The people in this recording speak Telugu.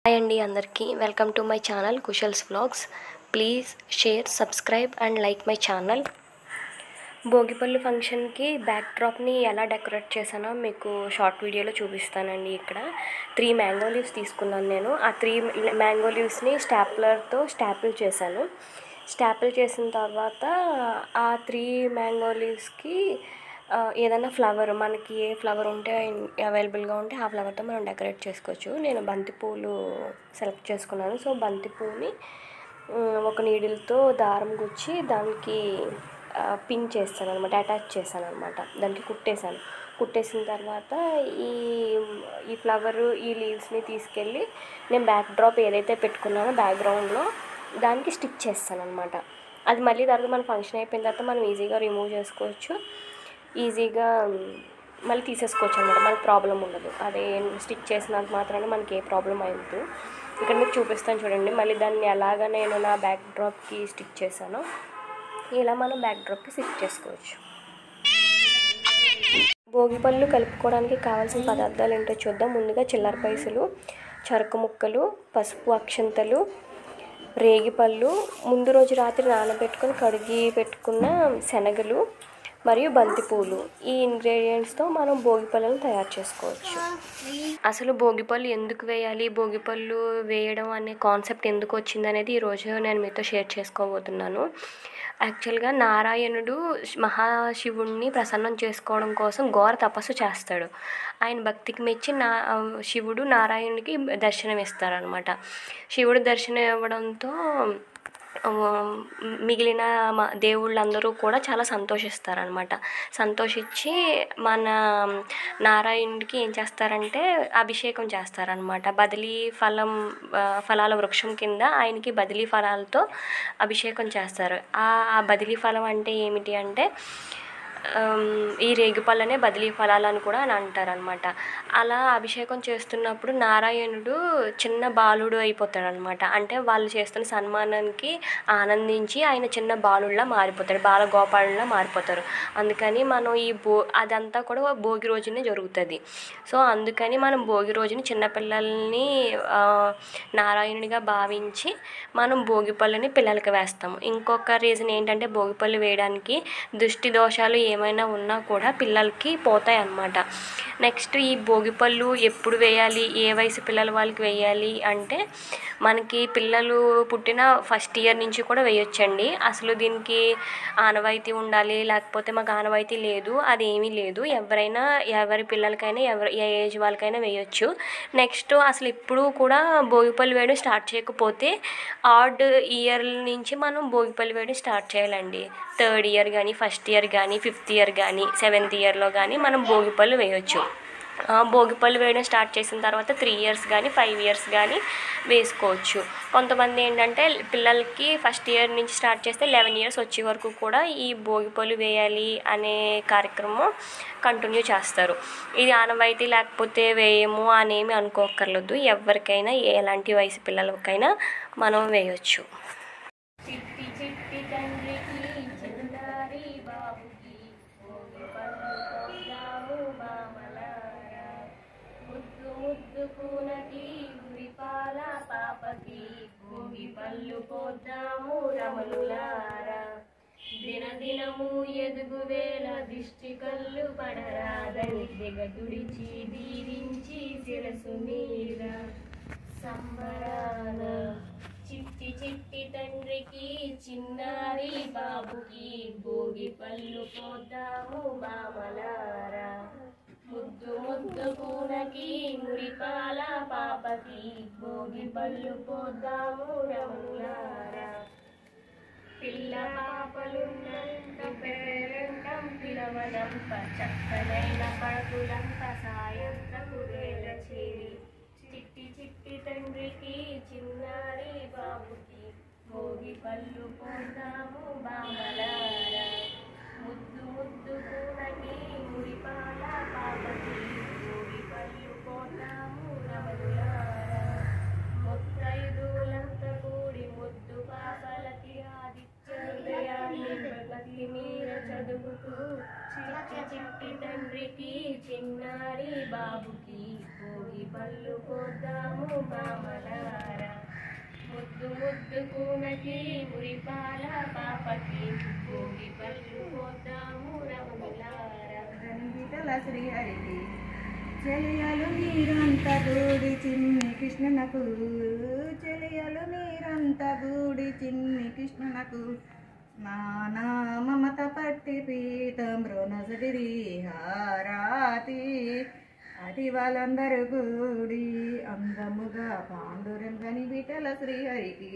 హాయ్ అండి అందరికీ welcome to my channel Kushal's vlogs. Please share, subscribe and like my channel. భోగిపళ్ళు ఫంక్షన్కి బ్యాక్ డ్రాప్ని ఎలా డెకరేట్ చేశానో మీకు షార్ట్ వీడియోలో చూపిస్తానండి. ఇక్కడ 3 మ్యాంగో లీవ్స్ తీసుకున్నాను నేను. ఆ 3 మ్యాంగో లీవ్స్ని స్టాప్లర్తో స్టాపిల్ చేశాను. స్టాపిల్ చేసిన తర్వాత ఆ 3 మ్యాంగో లీవ్స్కి ఏదైనా ఫ్లవర్, మనకి ఏ ఫ్లవర్ ఉంటే అవైలబుల్గా ఉంటే ఆ ఫ్లవర్తో మనం డెకరేట్ చేసుకోవచ్చు. నేను బంతిపూలు సెలెక్ట్ చేసుకున్నాను. సో బంతిపూని ఒక నీడిల్తో దారం గుచ్చి దానికి పిన్ చేస్తాను అనమాట, అటాచ్ చేశాను అనమాట. దానికి కుట్టేసిన తర్వాత ఈ ఫ్లవరు, ఈ లీవ్స్ని తీసుకెళ్ళి నేను బ్యాక్ డ్రాప్ ఏదైతే పెట్టుకున్నానో బ్యాక్గ్రౌండ్లో దానికి స్టిక్ చేస్తాను అనమాట. అది మళ్ళీ తర్వాత మన ఫంక్షన్ అయిపోయిన తర్వాత మనం ఈజీగా రిమూవ్ చేసుకోవచ్చు, ఈజీగా మళ్ళీ తీసేసుకోవచ్చు అనమాట. మనకి ప్రాబ్లం ఉండదు. అదే స్టిక్ చేసినంత మాత్రాన మనకి ఏ ప్రాబ్లం అవ్వదు. ఇక్కడ మీకు చూపిస్తాను చూడండి. మళ్ళీ దాన్ని ఎలాగ నేను నా బ్యాక్ డ్రాప్కి స్టిక్ చేశానో ఇలా మనం బ్యాక్ డ్రాప్కి స్టిక్ చేసుకోవచ్చు. భోగిపళ్ళు కలుపుకోవడానికి కావాల్సిన పదార్థాలు ఏంటో చూద్దాం. ముందుగా చిల్లర పైసలు, చెరకు ముక్కలు, పసుపు అక్షంతలు, రేగిపళ్ళు, ముందు రోజు రాత్రి నానబెట్టుకొని కడిగి పెట్టుకున్న శనగలు మరియు బంతిపూలు. ఈ ఇంగ్రీడియంట్స్తో మనం భోగిపళ్ళను తయారు చేసుకోవచ్చు. అసలు భోగిపళ్ళు ఎందుకు వేయాలి, భోగిపళ్ళు వేయడం అనే కాన్సెప్ట్ ఎందుకు వచ్చింది అనేది ఈరోజు నేను మీతో షేర్ చేసుకోబోతున్నాను. యాక్చువల్గా నారాయణుడు మహాశివుణ్ణి ప్రసన్నం చేసుకోవడం కోసం ఘోర తపస్సు చేస్తాడు. ఆయన భక్తికి మెచ్చి శివుడు నారాయణుడికి దర్శనం ఇస్తారనమాట. శివుడు దర్శనం ఇవ్వడంతో మిగిలిన దేవుళ్ళందరూ కూడా చాలా సంతోషిస్తారనమాట. సంతోషించి మన నారాయణుడికి ఏం చేస్తారంటే అభిషేకం చేస్తారనమాట. బదిలీ ఫలాల వృక్షం కింద ఆయనకి బదిలీ ఫలాలతో అభిషేకం చేస్తారు. ఆ బదిలీ ఫలం అంటే ఏమిటి అంటే ఈ రేగిపళ్ళనే బదిలీ ఫలాలు అని కూడా అని అంటారనమాట. అలా అభిషేకం చేస్తున్నప్పుడు నారాయణుడు చిన్న బాలుడు అయిపోతాడనమాట. అంటే వాళ్ళు చేస్తున్న సన్మానానికి ఆనందించి ఆయన చిన్న బాలుడిలా మారిపోతాడు, బాలగోపాలులా మారిపోతారు. అందుకని మనం అదంతా కూడా భోగి రోజునే జరుగుతుంది. సో అందుకని మనం భోగి రోజుని చిన్నపిల్లల్ని నారాయణుడిగా భావించి మనం భోగిపళ్ళని పిల్లలకి వేస్తాము. ఇంకొక రీజన్ ఏంటంటే భోగిపళ్ళు వేయడానికి దృష్టి దోషాలు ఏమైనా ఉన్నా కూడా పిల్లలకి పోతాయి అన్నమాట. నెక్స్ట్ ఈ భోగిపళ్ళు ఎప్పుడు వేయాలి, ఏ వయసు పిల్లల వాళ్ళకి వేయాలి అంటే మనకి పిల్లలు పుట్టిన ఫస్ట్ ఇయర్ నుంచి కూడా వేయొచ్చండి. అసలు దీనికి ఆనవాయితీ ఉండాలి, లేకపోతే మాకు ఆనవాయితీ లేదు, అది ఏమీ లేదు. ఎవరి పిల్లలకైనా ఏ ఏజ్ వాళ్ళకైనా వేయొచ్చు. నెక్స్ట్ అసలు ఇప్పుడు కూడా భోగిపళ్ళు వేయడం స్టార్ట్ చేయకపోతే ఆడ్ ఇయర్ నుంచి మనం భోగిపళ్ళు వేయడం స్టార్ట్ చేయాలండి. 3rd ఇయర్ కానీ, ఫస్ట్ ఇయర్ కానీ, 5th ఇయర్ కానీ, 7th ఇయర్లో కానీ మనం భోగిపళ్ళు వేయొచ్చు. భోగిపళ్ళు వేయడం స్టార్ట్ చేసిన తర్వాత 3 ఇయర్స్ కానీ 5 ఇయర్స్ కానీ వేసుకోవచ్చు. కొంతమంది ఏంటంటే పిల్లలకి ఫస్ట్ ఇయర్ నుంచి స్టార్ట్ చేస్తే 11 ఇయర్స్ వచ్చే వరకు కూడా ఈ భోగిపళ్ళు వేయాలి అనే కార్యక్రమం కంటిన్యూ చేస్తారు. ఇది ఆనవాయితీ లేకపోతే వేయము అనేమి అనుకోక్కర్లేదు. ఎవరికైనా ఎలాంటి వయసు పిల్లలకైనా మనం వేయొచ్చు. భోగిపళ్ళు పోద్దాము రమలులారా, దినదినము ఎదుగు వేళ దిష్టి కళ్ళు పడరాదని దిగదుడిచి దీవించి శిరసు మీద సంబరాన చిట్టి చిట్టి తండ్రికి చిన్నారి బాబుకి భోగిపళ్ళు పోద్దాము బామలారా, ముద్దు ముద్దు కూనకి మురిపాల పాపకి భోగిపళ్ళు పోద్దాము రమణులారా. పిల్ల పాపలున్నంత పేరంటం పిలవదంప, చక్కనైన పడకులంప సాయంత్రపు వేళ చేరి చిట్టి చిట్టి తండ్రికి చిన్నారి బాబుకి భోగిపళ్ళు పోద్దాము బామలారా, ముద్దు ముద్దు కూనకి మురిపాల పాపకి భోగిపళ్ళు పోద్దాము రమణులారా. ముత్తైదులంతా కూడి ముద్దు పాపలకి ఆదిత్య హృదయాన్ని భగతి మీర చదువుతూ చిట్టి చిట్టి తండ్రికి చిన్నారి బాబుకి భోగిపళ్ళు పళ్ళు పోద్దాము మామలారా, ముద్దు ముద్దు కూనకి మురిపాల పాపకి భోగి పళ్ళు పోద్దాము రమణులారా. విఠల శ్రీహరికి చెలియలు మీరంత గూడి చిన్ని కృష్ణునకు, చెలియలు మీరంత గూడి చిన్ని కృష్ణునకు, నానా మమత పట్టి పీతంబ్రోనసడిరి హారాతి, అది వాళ్ళందరూ కూడి అందముగా పాండురంగని విఠల శ్రీహరికి.